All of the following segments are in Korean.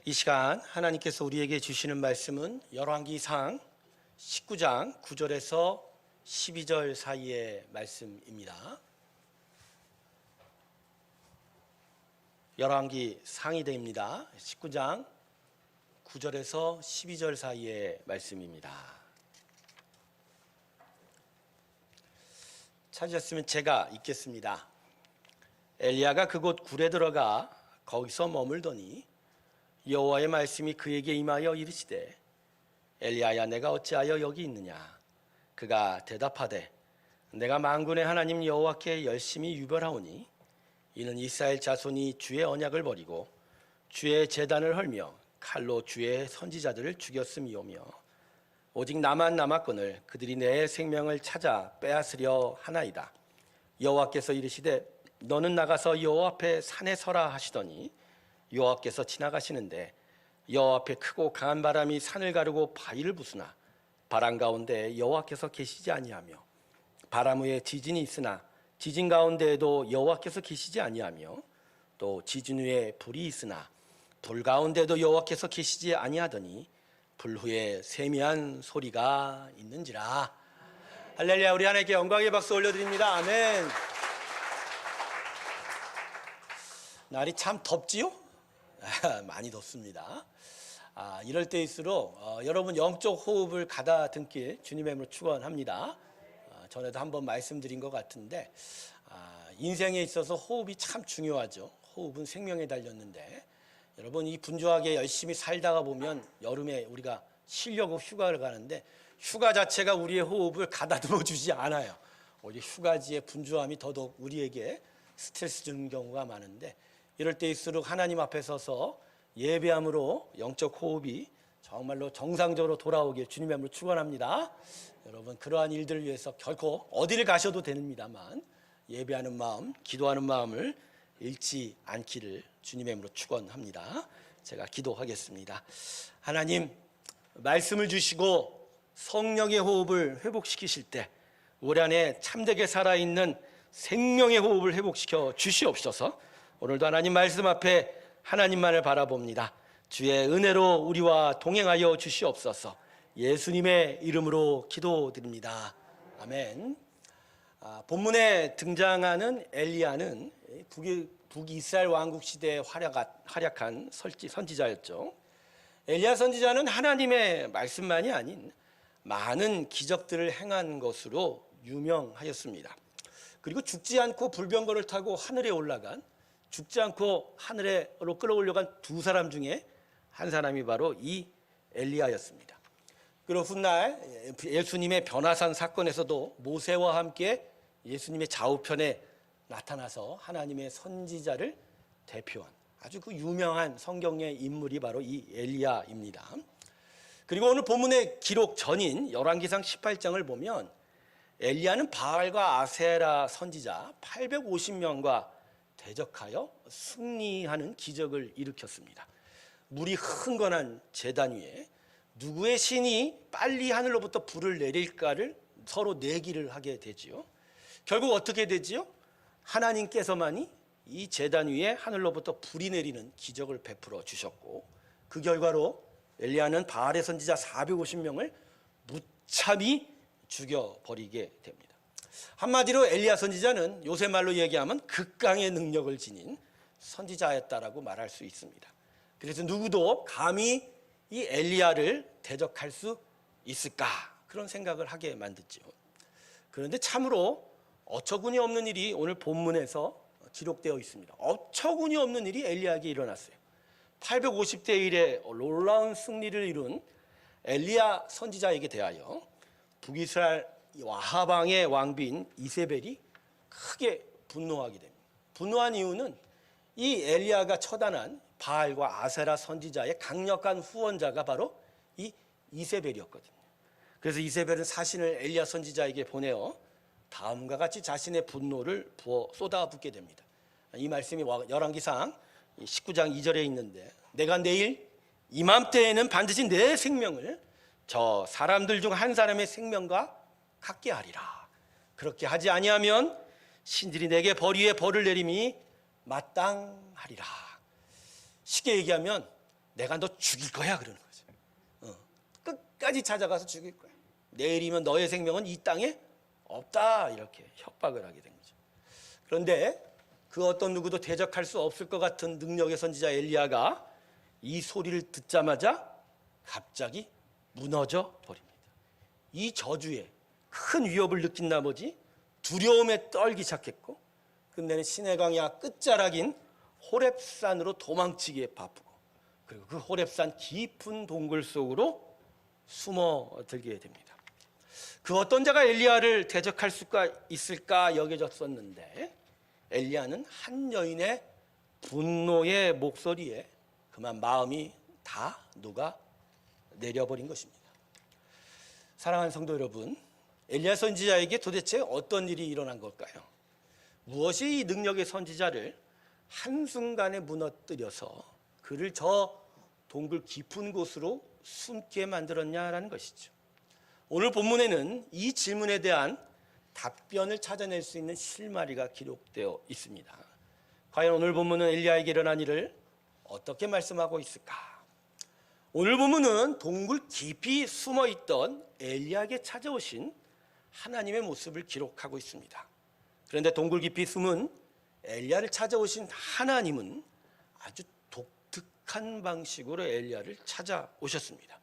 이 시간 하나님께서 우리에게 주시는 말씀은 열왕기상 19장 9절에서 12절 사이의 말씀입니다. 열왕기 상이대입니다. 19장 9절에서 12절 사이의 말씀입니다. 찾으셨으면 제가 읽겠습니다. 엘리야가 그곳 굴에 들어가 거기서 머물더니 여호와의 말씀이 그에게 임하여 이르시되 엘리야야 내가 어찌하여 여기 있느냐. 그가 대답하되 내가 만군의 하나님 여호와께 열심히 유별하오니 이는 이스라엘 자손이 주의 언약을 버리고 주의 제단을 헐며 칼로 주의 선지자들을 죽였음이오며 오직 나만 남았거늘 그들이 내 생명을 찾아 빼앗으려 하나이다. 여호와께서 이르시되 너는 나가서 여호와 앞에 산에 서라 하시더니 여호와께서 지나가시는데 여호와 앞에 크고 강한 바람이 산을 가르고 바위를 부수나 바람 가운데 여호와께서 계시지 아니하며 바람 후에 지진이 있으나 지진 가운데에도 여호와께서 계시지 아니하며 또 지진 후에 불이 있으나 불 가운데도 여호와께서 계시지 아니하더니 불 후에 세미한 소리가 있는지라. 할렐루야. 우리 하나님께 영광의 박수 올려드립니다. 아멘. 날이 참 덥지요? 많이 덥습니다. 이럴 때일수록 여러분 영적 호흡을 가다듬길 주님의 이름으로 축원합니다. 전에도 한번 말씀드린 것 같은데 인생에 있어서 호흡이 참 중요하죠. 호흡은 생명에 달렸는데 여러분 이 분주하게 열심히 살다가 보면 여름에 우리가 쉬려고 휴가를 가는데 휴가 자체가 우리의 호흡을 가다듬어 주지 않아요. 오히려 휴가지의 분주함이 더더욱 우리에게 스트레스 주는 경우가 많은데 이럴 때일수록 하나님 앞에 서서 예배함으로 영적 호흡이 정말로 정상적으로 돌아오길 주님의 이름으로 축원합니다. 여러분 그러한 일들을 위해서 결코 어디를 가셔도 됩니다만 예배하는 마음, 기도하는 마음을 잃지 않기를 주님의 이름으로 축원합니다. 제가 기도하겠습니다. 하나님 말씀을 주시고 성령의 호흡을 회복시키실 때 우리 안에 참되게 살아있는 생명의 호흡을 회복시켜 주시옵소서. 오늘도 하나님 말씀 앞에 하나님만을 바라봅니다. 주의 은혜로 우리와 동행하여 주시옵소서. 예수님의 이름으로 기도드립니다. 아멘. 본문에 등장하는 엘리야는 북이스라엘 왕국 시대에 활약한 선지자였죠. 엘리야 선지자는 하나님의 말씀만이 아닌 많은 기적들을 행한 것으로 유명하였습니다. 그리고 죽지 않고 불병거를 타고 하늘에 올라간 죽지 않고 하늘로 끌어올려간 두 사람 중에 한 사람이 바로 이 엘리야였습니다. 그리고 훗날 예수님의 변화산 사건에서도 모세와 함께 예수님의 좌우편에 나타나서 하나님의 선지자를 대표한 아주 그 유명한 성경의 인물이 바로 이 엘리야입니다. 그리고 오늘 본문의 기록 전인 열왕기상 18장을 보면 엘리야는 바알과 아세라 선지자 850명과 대적하여 승리하는 기적을 일으켰습니다. 물이 흥건한 제단 위에 누구의 신이 빨리 하늘로부터 불을 내릴까를 서로 내기를 하게 되지요. 결국 어떻게 되지요? 하나님께서만이 이 제단 위에 하늘로부터 불이 내리는 기적을 베풀어 주셨고 그 결과로 엘리야는 바알의 선지자 450명을 무참히 죽여버리게 됩니다. 한마디로 엘리야 선지자는 요새 말로 얘기하면 극강의 능력을 지닌 선지자였다라고 말할 수 있습니다. 그래서 누구도 감히 이 엘리야를 대적할 수 있을까 그런 생각을 하게 만들죠. 그런데 참으로 어처구니 없는 일이 오늘 본문에서 기록되어 있습니다. 어처구니 없는 일이 엘리야에게 일어났어요. 850대 1의 놀라운 승리를 이룬 엘리야 선지자에게 대하여 북이스라엘 와하방의 왕비인 이세벨이 크게 분노하게 됩니다. 분노한 이유는 이 엘리야가 처단한 바알과 아세라 선지자의 강력한 후원자가 바로 이 이세벨이었거든요. 그래서 이세벨은 사신을 엘리야 선지자에게 보내어 다음과 같이 자신의 분노를 부어 쏟아붓게 됩니다. 이 말씀이 열왕기상 19장 2절에 있는데 내가 내일 이맘때에는 반드시 내 생명을 저 사람들 중 한 사람의 생명과 같게 하리라. 그렇게 하지 아니하면 신들이 내게 벌 위에 벌을 내림이 마땅하리라. 쉽게 얘기하면 내가 너 죽일 거야 그러는 거죠. 끝까지 찾아가서 죽일 거야. 내일이면 너의 생명은 이 땅에 없다 이렇게 협박을 하게 된 거죠. 그런데 그 어떤 누구도 대적할 수 없을 것 같은 능력의 선지자 엘리야가 이 소리를 듣자마자 갑자기 무너져 버립니다. 이 저주에 큰 위협을 느낀 나머지 두려움에 떨기 시작했고, 끝내는 시내 광야 끝자락인 호렙산으로 도망치기에 바쁘고, 그리고 그 호렙산 깊은 동굴 속으로 숨어들게 됩니다. 그 어떤 자가 엘리야를 대적할 수가 있을까 여겨졌었는데, 엘리야는 한 여인의 분노의 목소리에 그만 마음이 다 녹아 내려버린 것입니다. 사랑하는 성도 여러분, 엘리야 선지자에게 도대체 어떤 일이 일어난 걸까요? 무엇이 이 능력의 선지자를 한순간에 무너뜨려서 그를 저 동굴 깊은 곳으로 숨게 만들었냐라는 것이죠. 오늘 본문에는 이 질문에 대한 답변을 찾아낼 수 있는 실마리가 기록되어 있습니다. 과연 오늘 본문은 엘리야에게 일어난 일을 어떻게 말씀하고 있을까? 오늘 본문은 동굴 깊이 숨어있던 엘리야에게 찾아오신 하나님의 모습을 기록하고 있습니다. 그런데 동굴 깊이 숨은 엘리야를 찾아오신 하나님은 아주 독특한 방식으로 엘리야를 찾아오셨습니다.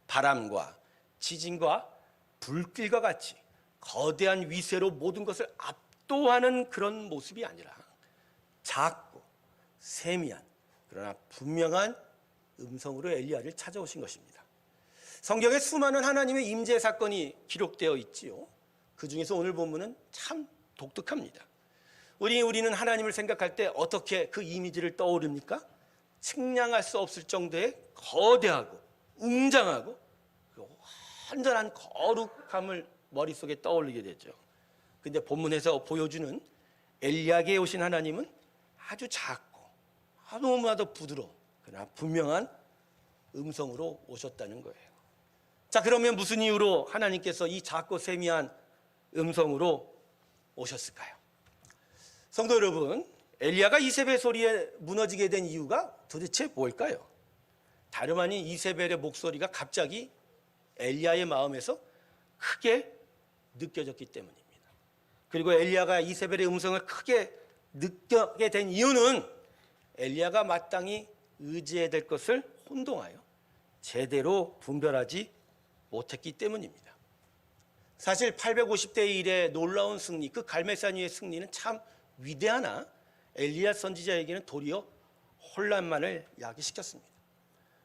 바람과 지진과 불길과 같이 거대한 위세로 모든 것을 압도하는 그런 모습이 아니라 작고 세미한 그러나 분명한 음성으로 엘리야를 찾아오신 것입니다. 성경에 수많은 하나님의 임재 사건이 기록되어 있지요. 그 중에서 오늘 본문은 참 독특합니다. 우리는 하나님을 생각할 때 어떻게 그 이미지를 떠오릅니까? 측량할 수 없을 정도의 거대하고 웅장하고 완전한 거룩함을 머릿속에 떠올리게 되죠. 근데 본문에서 보여주는 엘리야에게 오신 하나님은 아주 작고 너무나도 부드러워 그러나 분명한 음성으로 오셨다는 거예요. 자, 그러면 무슨 이유로 하나님께서 이 작고 세미한 음성으로 오셨을까요? 성도 여러분, 엘리야가 이세벨 소리에 무너지게 된 이유가 도대체 뭘까요? 다름 아닌 이세벨의 목소리가 갑자기 엘리야의 마음에서 크게 느껴졌기 때문입니다. 그리고 엘리야가 이세벨의 음성을 크게 느끼게 된 이유는 엘리야가 마땅히 의지해야 될 것을 혼동하여 제대로 분별하지 못했기 때문입니다. 사실 850대 1의 놀라운 승리, 그 갈멜산 위의 승리는 참 위대하나 엘리야 선지자에게는 도리어 혼란만을 야기시켰습니다.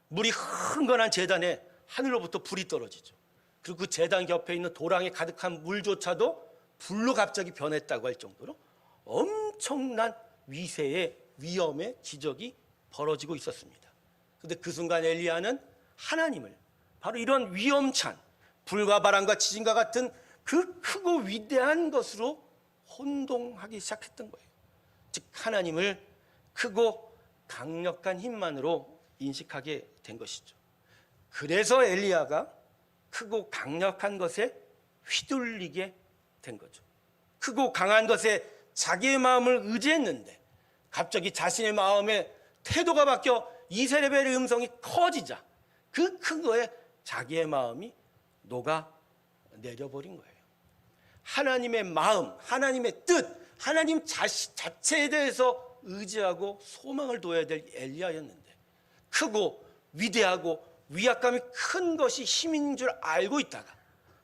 물이 흥건한 제단에 하늘로부터 불이 떨어지죠. 그리고 그 제단 곁에 있는 도랑에 가득한 물조차도 불로 갑자기 변했다고 할 정도로 엄청난 위세의 위험의 기적이 벌어지고 있었습니다. 그런데 그 순간 엘리야는 하나님을 바로 이런 위험찬 불과 바람과 지진과 같은 그 크고 위대한 것으로 혼동하기 시작했던 거예요. 즉 하나님을 크고 강력한 힘만으로 인식하게 된 것이죠. 그래서 엘리야가 크고 강력한 것에 휘둘리게 된 거죠. 크고 강한 것에 자기의 마음을 의지했는데 갑자기 자신의 마음의 태도가 바뀌어 이세벨의 음성이 커지자 그 큰 거에 자기의 마음이 녹아 내려버린 거예요. 하나님의 마음, 하나님의 뜻, 하나님 자체에 대해서 의지하고 소망을 둬야 될 엘리야였는데 크고 위대하고 위압감이 큰 것이 힘인 줄 알고 있다가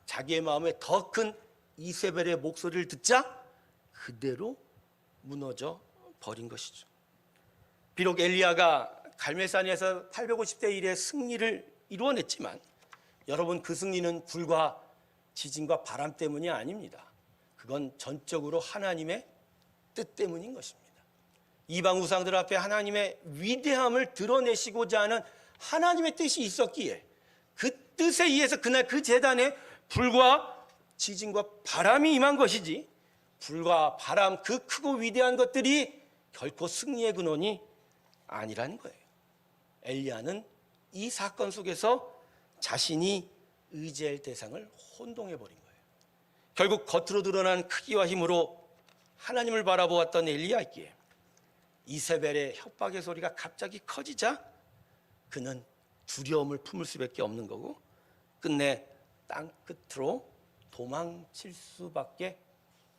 자기의 마음에 더 큰 이세벨의 목소리를 듣자 그대로 무너져 버린 것이죠. 비록 엘리야가 갈멜산에서 850대 1의 승리를 이루어냈지만 여러분, 그 승리는 불과 지진과 바람 때문이 아닙니다. 그건 전적으로 하나님의 뜻 때문인 것입니다. 이방 우상들 앞에 하나님의 위대함을 드러내시고자 하는 하나님의 뜻이 있었기에 그 뜻에 의해서 그날 그 제단에 불과 지진과 바람이 임한 것이지 불과 바람 그 크고 위대한 것들이 결코 승리의 근원이 아니라는 거예요. 엘리야는 이 사건 속에서 자신이 의지할 대상을 혼동해버린 거예요. 결국 겉으로 드러난 크기와 힘으로 하나님을 바라보았던 엘리야에게 이세벨의 협박의 소리가 갑자기 커지자 그는 두려움을 품을 수밖에 없는 거고 끝내 땅 끝으로 도망칠 수밖에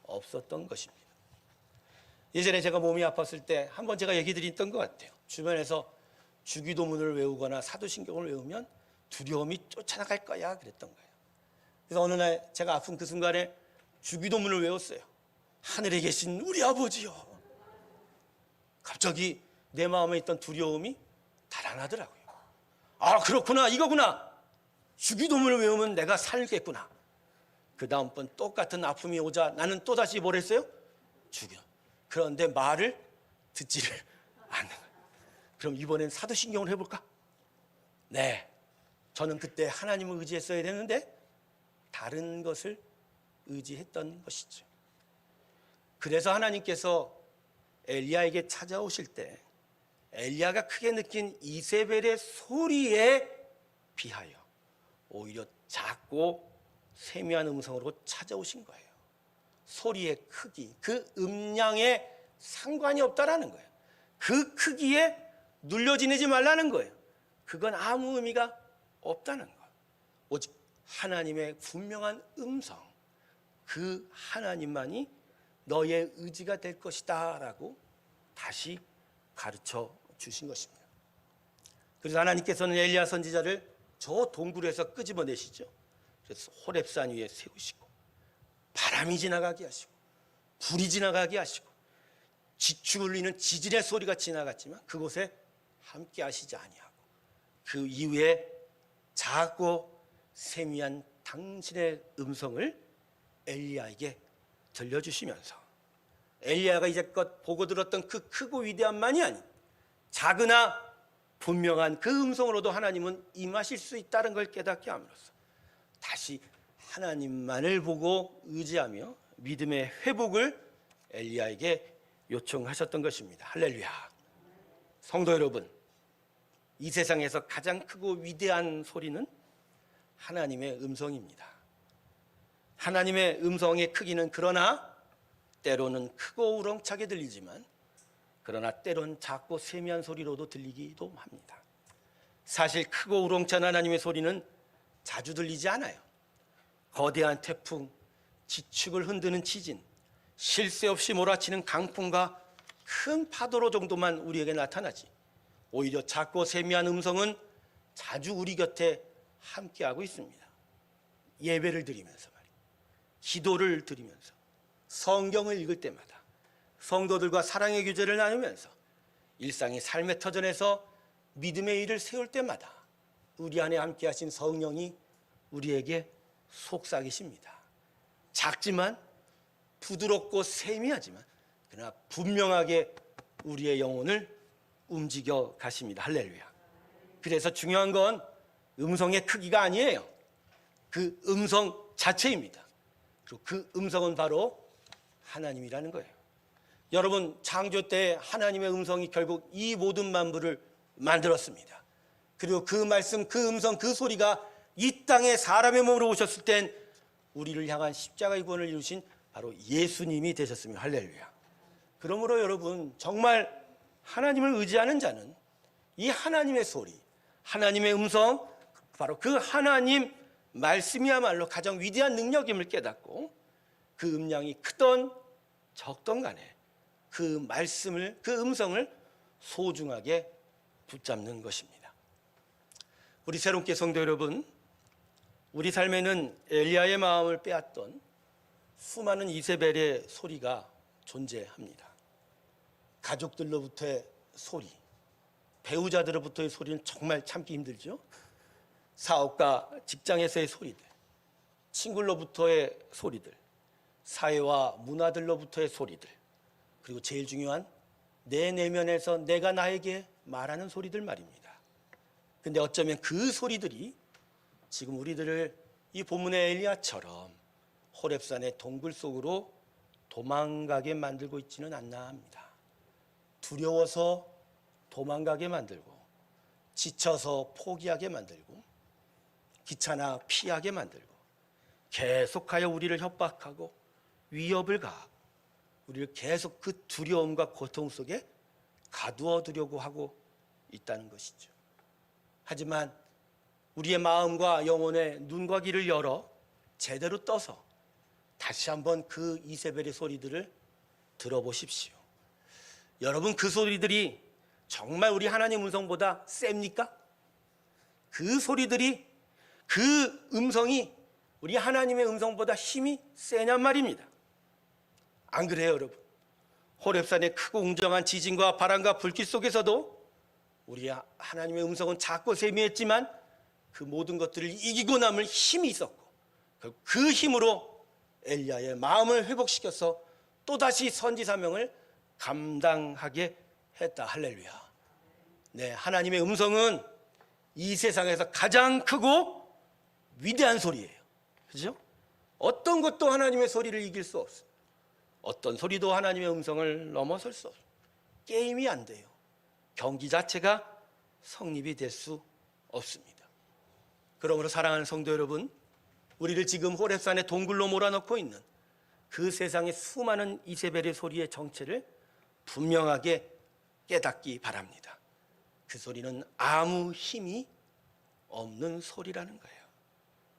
없었던 것입니다. 예전에 제가 몸이 아팠을 때 한번 제가 얘기 드렸던 것 같아요. 주변에서 주기도문을 외우거나 사도신경을 외우면 두려움이 쫓아나갈 거야 그랬던 거예요. 그래서 어느 날 제가 아픈 그 순간에 주기도문을 외웠어요. 하늘에 계신 우리 아버지요. 갑자기 내 마음에 있던 두려움이 달아나더라고요. 아, 그렇구나, 이거구나. 주기도문을 외우면 내가 살겠구나. 그 다음번 똑같은 아픔이 오자 나는 또다시 뭘 했어요? 죽여. 그런데 말을 듣지를 않는 거예요. 그럼 이번엔 사도신경을 해볼까? 네, 저는 그때 하나님을 의지했어야 되는데 다른 것을 의지했던 것이죠. 그래서 하나님께서 엘리야에게 찾아오실 때 엘리야가 크게 느낀 이세벨의 소리에 비하여 오히려 작고 세미한 음성으로 찾아오신 거예요. 소리의 크기, 그 음량에 상관이 없다라는 거예요. 그 크기에 눌려 지내지 말라는 거예요. 그건 아무 의미가 없다는 거예요. 오직 하나님의 분명한 음성, 그 하나님만이 너의 의지가 될 것이다 라고 다시 가르쳐 주신 것입니다. 그래서 하나님께서는 엘리야 선지자를 저 동굴에서 끄집어내시죠. 그래서 호렙산 위에 세우시고 바람이 지나가게 하시고 불이 지나가게 하시고 지축 울리는 지진의 소리가 지나갔지만 그곳에 함께 하시지 아니하고 그 이후에 작고 세미한 당신의 음성을 엘리야에게 들려주시면서 엘리야가 이제껏 보고 들었던 그 크고 위대한만이 아닌 작으나 분명한 그 음성으로도 하나님은 임하실 수 있다는 걸 깨닫게 함으로써 다시 하나님만을 보고 의지하며 믿음의 회복을 엘리야에게 요청하셨던 것입니다. 할렐루야. 성도 여러분, 이 세상에서 가장 크고 위대한 소리는 하나님의 음성입니다. 하나님의 음성의 크기는 그러나 때로는 크고 우렁차게 들리지만 그러나 때론 작고 세미한 소리로도 들리기도 합니다. 사실 크고 우렁찬 하나님의 소리는 자주 들리지 않아요. 거대한 태풍, 지축을 흔드는 지진, 쉴 새 없이 몰아치는 강풍과 큰 파도로 정도만 우리에게 나타나지 오히려 작고 세미한 음성은 자주 우리 곁에 함께하고 있습니다. 예배를 드리면서 말이에요. 기도를 드리면서 성경을 읽을 때마다 성도들과 사랑의 교제를 나누면서 일상의 삶의 터전에서 믿음의 일을 세울 때마다 우리 안에 함께하신 성령이 우리에게 속삭이십니다. 작지만 부드럽고 세미하지만 그러나 분명하게 우리의 영혼을 움직여 가십니다. 할렐루야. 그래서 중요한 건 음성의 크기가 아니에요. 그 음성 자체입니다. 그리고 그 음성은 바로 하나님이라는 거예요. 여러분, 창조 때 하나님의 음성이 결국 이 모든 만물을 만들었습니다. 그리고 그 말씀, 그 음성, 그 소리가 이 땅에 사람의 몸으로 오셨을 땐 우리를 향한 십자가의 구원을 이루신 바로 예수님이 되셨습니다. 할렐루야. 그러므로 여러분, 정말 하나님을 의지하는 자는 이 하나님의 소리, 하나님의 음성, 바로 그 하나님 말씀이야말로 가장 위대한 능력임을 깨닫고 그 음량이 크던 적던 간에 그 말씀을, 그 음성을 소중하게 붙잡는 것입니다. 우리 새롭게 성도 여러분, 우리 삶에는 엘리야의 마음을 빼앗던 수많은 이세벨의 소리가 존재합니다. 가족들로부터의 소리, 배우자들로부터의 소리는 정말 참기 힘들죠. 사업과 직장에서의 소리들, 친구로부터의 소리들, 사회와 문화들로부터의 소리들, 그리고 제일 중요한 내 내면에서 내가 나에게 말하는 소리들 말입니다. 근데 어쩌면 그 소리들이 지금 우리들을 이 본문의 엘리야처럼 호렙산의 동굴 속으로 도망가게 만들고 있지는 않나 합니다. 두려워서 도망가게 만들고, 지쳐서 포기하게 만들고, 귀찮아 피하게 만들고, 계속하여 우리를 협박하고 위협을 가하고 우리를 계속 그 두려움과 고통 속에 가두어 두려고 하고 있다는 것이죠. 하지만 우리의 마음과 영혼의 눈과 귀를 열어 제대로 떠서 다시 한번 그 이세벨의 소리들을 들어보십시오. 여러분, 그 소리들이 정말 우리 하나님 음성보다 셉니까? 그 소리들이, 그 음성이 우리 하나님의 음성보다 힘이 세냔 말입니다. 안 그래요, 여러분? 호렙산의 크고 웅장한 지진과 바람과 불길 속에서도 우리 하나님의 음성은 작고 세미했지만 그 모든 것들을 이기고 남을 힘이 있었고, 그 힘으로 엘리야의 마음을 회복시켜서 또다시 선지 사명을 감당하게 했다. 할렐루야. 네, 하나님의 음성은 이 세상에서 가장 크고 위대한 소리예요. 그렇죠? 어떤 것도 하나님의 소리를 이길 수 없어요. 어떤 소리도 하나님의 음성을 넘어설 수 없어요. 게임이 안 돼요. 경기 자체가 성립이 될 수 없습니다. 그러므로 사랑하는 성도 여러분, 우리를 지금 호렙산에 동굴로 몰아넣고 있는 그 세상의 수많은 이세벨의 소리의 정체를 분명하게 깨닫기 바랍니다. 그 소리는 아무 힘이 없는 소리라는 거예요.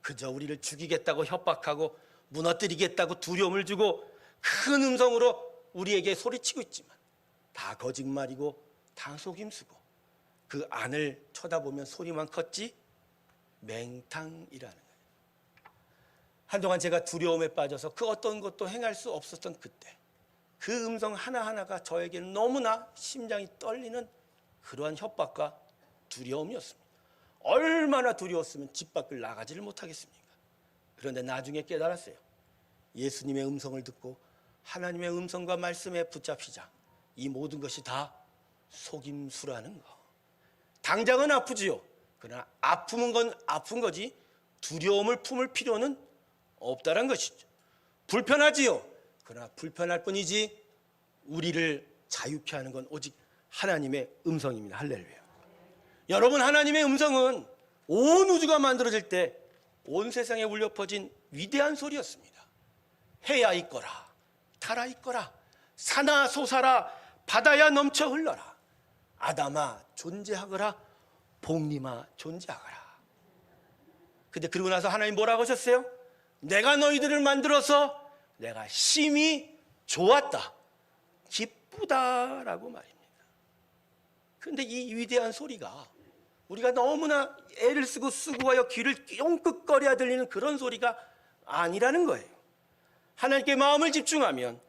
그저 우리를 죽이겠다고 협박하고 무너뜨리겠다고 두려움을 주고 큰 음성으로 우리에게 소리치고 있지만 다 거짓말이고 다 속임수고 그 안을 쳐다보면 소리만 컸지 맹탕이라는 거예요. 한동안 제가 두려움에 빠져서 그 어떤 것도 행할 수 없었던 그때, 그 음성 하나하나가 저에게는 너무나 심장이 떨리는 그러한 협박과 두려움이었습니다. 얼마나 두려웠으면 집 밖을 나가지를 못하겠습니까? 그런데 나중에 깨달았어요. 예수님의 음성을 듣고 하나님의 음성과 말씀에 붙잡히자 이 모든 것이 다 속임수라는 거. 당장은 아프지요. 그러나 아픔은 건 아픈 거지 두려움을 품을 필요는 없다는 것이죠. 불편하지요. 그러나 불편할 뿐이지 우리를 자유케 하는 건 오직 하나님의 음성입니다. 할렐루야. 여러분, 하나님의 음성은 온 우주가 만들어질 때 온 세상에 울려 퍼진 위대한 소리였습니다. 해야 있거라, 달아 있거라, 산아 솟아라, 바다야 넘쳐 흘러라, 아담아 존재하거라, 복림아 존재하거라. 근데 그러고 나서 하나님 뭐라고 하셨어요? 내가 너희들을 만들어서 내가 심히 좋았다, 기쁘다라고 말입니다. 그런데 이 위대한 소리가 우리가 너무나 애를 쓰고 수고하여 귀를 쫑긋거려야 들리는 그런 소리가 아니라는 거예요. 하나님께 마음을 집중하면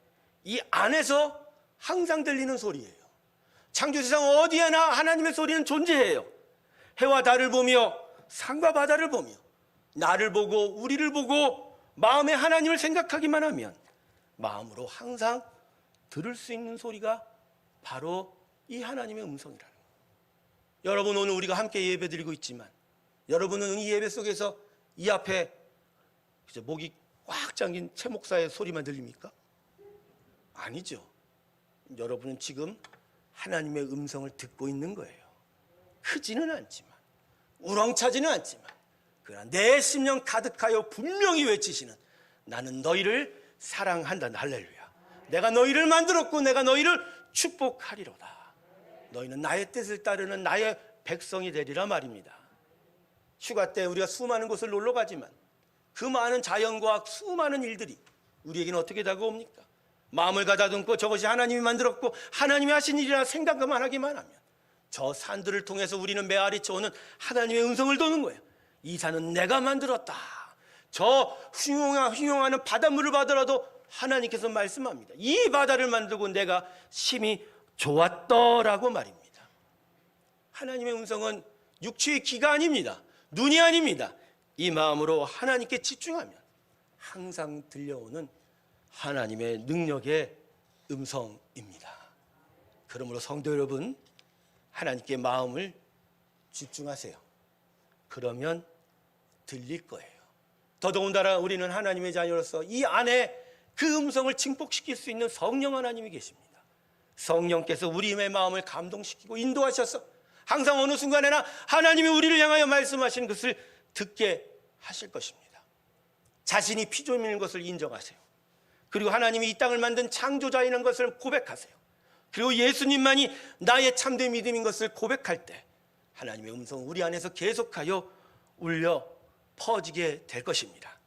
이 안에서 항상 들리는 소리예요. 창조세상 어디에나 하나님의 소리는 존재해요. 해와 달을 보며 산과 바다를 보며 나를 보고 우리를 보고 마음에 하나님을 생각하기만 하면 마음으로 항상 들을 수 있는 소리가 바로 이 하나님의 음성이라는 거예요. 여러분, 오늘 우리가 함께 예배드리고 있지만 여러분은 이 예배 속에서 이 앞에 목이 꽉 잠긴 최 목사의 소리만 들립니까? 아니죠. 여러분은 지금 하나님의 음성을 듣고 있는 거예요. 크지는 않지만, 우렁차지는 않지만, 그러나 내 심령 가득하여 분명히 외치시는 나는 너희를 사랑한다. 할렐루야. 내가 너희를 만들었고 내가 너희를 축복하리로다. 너희는 나의 뜻을 따르는 나의 백성이 되리라 말입니다. 휴가 때 우리가 수많은 곳을 놀러 가지만 그 많은 자연과 수많은 일들이 우리에게는 어떻게 다가옵니까? 마음을 가다듬고 저것이 하나님이 만들었고 하나님이 하신 일이라 생각만 하기만 하면 저 산들을 통해서 우리는 메아리쳐 오는 하나님의 음성을 도는 거예요. 이 산은 내가 만들었다. 저 흉용하는 바닷물을 받으라도 하나님께서 말씀합니다. 이 바다를 만들고 내가 심히 좋았더라고 말입니다. 하나님의 음성은 육체의 귀가 아닙니다. 눈이 아닙니다. 이 마음으로 하나님께 집중하면 항상 들려오는 하나님의 능력의 음성입니다. 그러므로 성도 여러분, 하나님께 마음을 집중하세요. 그러면 들릴 거예요. 더더군다나 우리는 하나님의 자녀로서 이 안에 그 음성을 증폭시킬 수 있는 성령 하나님이 계십니다. 성령께서 우리의 마음을 감동시키고 인도하셔서 항상 어느 순간에나 하나님이 우리를 향하여 말씀하시는 것을 듣게 하실 것입니다. 자신이 피조물인 것을 인정하세요. 그리고 하나님이 이 땅을 만든 창조자인 것을 고백하세요. 그리고 예수님만이 나의 참된 믿음인 것을 고백할 때 하나님의 음성은 우리 안에서 계속하여 울려 퍼지게 될 것입니다.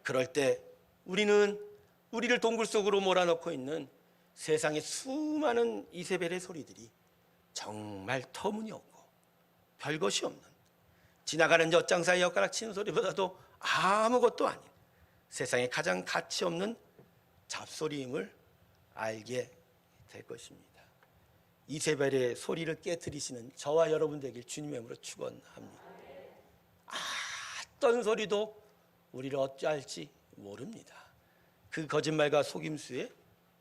그럴 때 우리는 우리를 동굴 속으로 몰아넣고 있는 세상의 수많은 이세벨의 소리들이 정말 터무니없고 별것이 없는, 지나가는 엿장사의 엿가락 치는 소리보다도 아무것도 아닌 세상에 가장 가치 없는 잡소리임을 알게 될 것입니다. 이세벨의 소리를 깨트리시는 저와 여러분 되길 주님의 이름으로 축원합니다. 어떤 소리도 우리를 어찌할지 모릅니다. 그 거짓말과 속임수에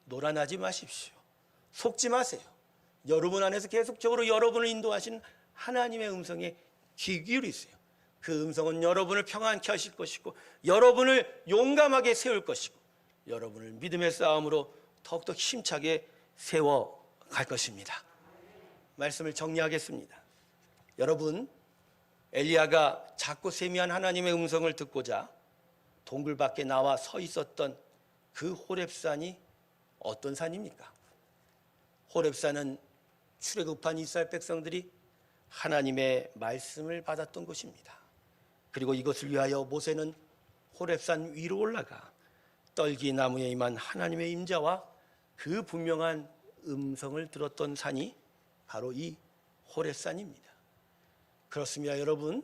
놀아나지 마십시오. 속지 마세요. 여러분 안에서 계속적으로 여러분을 인도하신 하나님의 음성에 귀 기울이세요. 그 음성은 여러분을 평안케 하실 것이고, 여러분을 용감하게 세울 것이고, 여러분을 믿음의 싸움으로 더욱더 힘차게 세워갈 것입니다. 말씀을 정리하겠습니다. 여러분, 엘리야가 작고 세미한 하나님의 음성을 듣고자 동굴 밖에 나와 서 있었던 그 호렙산이 어떤 산입니까? 호렙산은 출애굽한 이스라엘 백성들이 하나님의 말씀을 받았던 곳입니다. 그리고 이것을 위하여 모세는 호렙산 위로 올라가 떨기나무에 임한 하나님의 임자와 그 분명한 음성을 들었던 산이 바로 이 호렙산입니다. 그렇습니다. 여러분,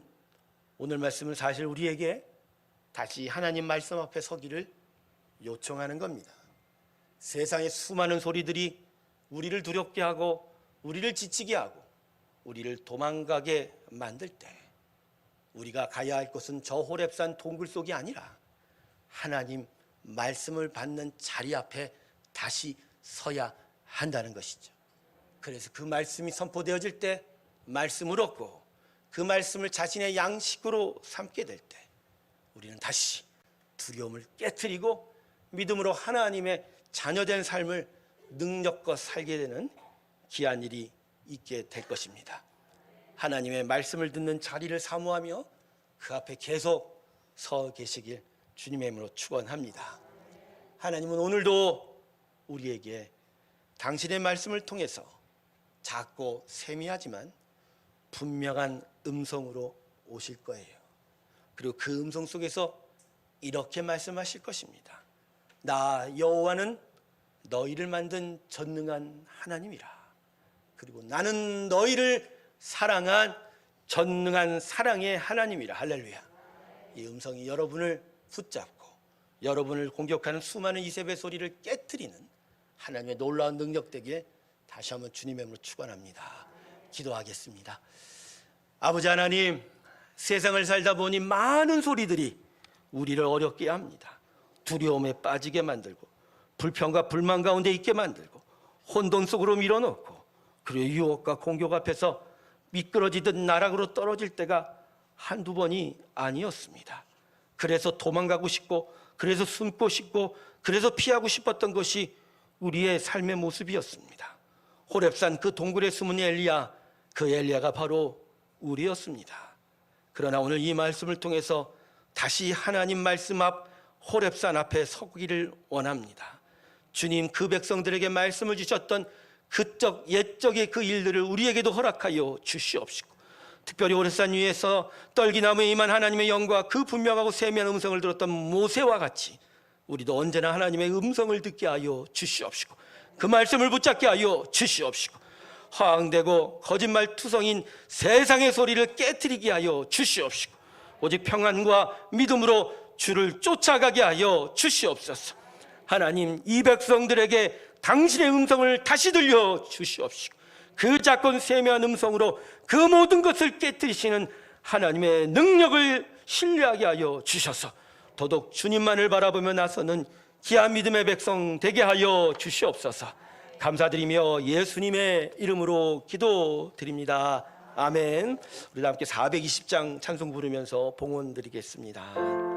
오늘 말씀은 사실 우리에게 다시 하나님 말씀 앞에 서기를 요청하는 겁니다. 세상의 수많은 소리들이 우리를 두렵게 하고 우리를 지치게 하고 우리를 도망가게 만들 때 우리가 가야 할 곳은 저 호렙산 동굴 속이 아니라 하나님 말씀을 받는 자리 앞에 다시 서야 한다는 것이죠. 그래서 그 말씀이 선포되어질 때 말씀을 얻고 그 말씀을 자신의 양식으로 삼게 될 때 우리는 다시 두려움을 깨트리고 믿음으로 하나님의 자녀된 삶을 능력껏 살게 되는 귀한 일이 있게 될 것입니다. 하나님의 말씀을 듣는 자리를 사모하며 그 앞에 계속 서 계시길 주님의 이름으로 축원합니다. 하나님은 오늘도 우리에게 당신의 말씀을 통해서 작고 세미하지만 분명한 음성으로 오실 거예요. 그리고 그 음성 속에서 이렇게 말씀하실 것입니다. 나 여호와는 너희를 만든 전능한 하나님이라. 그리고 나는 너희를 사랑한 전능한 사랑의 하나님이라. 할렐루야. 이 음성이 여러분을 붙잡고 여러분을 공격하는 수많은 이세벨 소리를 깨트리는 하나님의 놀라운 능력 되기에 다시 한번 주님의 이름으로 축원합니다. 기도하겠습니다. 아버지 하나님, 세상을 살다 보니 많은 소리들이 우리를 어렵게 합니다. 두려움에 빠지게 만들고 불평과 불만 가운데 있게 만들고 혼돈 속으로 밀어넣고 그리고 유혹과 공격 앞에서 미끄러지듯 나락으로 떨어질 때가 한두 번이 아니었습니다. 그래서 도망가고 싶고 그래서 숨고 싶고 그래서 피하고 싶었던 것이 우리의 삶의 모습이었습니다. 호렙산 그 동굴에 숨은 엘리야, 그 엘리야가 바로 우리였습니다. 그러나 오늘 이 말씀을 통해서 다시 하나님 말씀 앞 호렙산 앞에 서기를 원합니다. 주님, 그 백성들에게 말씀을 주셨던 그적 옛적의 그 일들을 우리에게도 허락하여 주시옵시고, 특별히 호렙산 위에서 떨기나무에 임한 하나님의 영과 그 분명하고 세미한 음성을 들었던 모세와 같이 우리도 언제나 하나님의 음성을 듣게 하여 주시옵시고 그 말씀을 붙잡게 하여 주시옵시고 허황되고 거짓말투성인 세상의 소리를 깨트리게 하여 주시옵시고 오직 평안과 믿음으로 주를 쫓아가게 하여 주시옵소서. 하나님, 이 백성들에게 당신의 음성을 다시 들려 주시옵시고 그 작은 세미한 음성으로 그 모든 것을 깨트리시는 하나님의 능력을 신뢰하게 하여 주셔서 더더욱 주님만을 바라보며 나서는 귀한 믿음의 백성 되게 하여 주시옵소서. 감사드리며 예수님의 이름으로 기도드립니다. 아멘. 우리 함께 420장 찬송 부르면서 봉헌 드리겠습니다.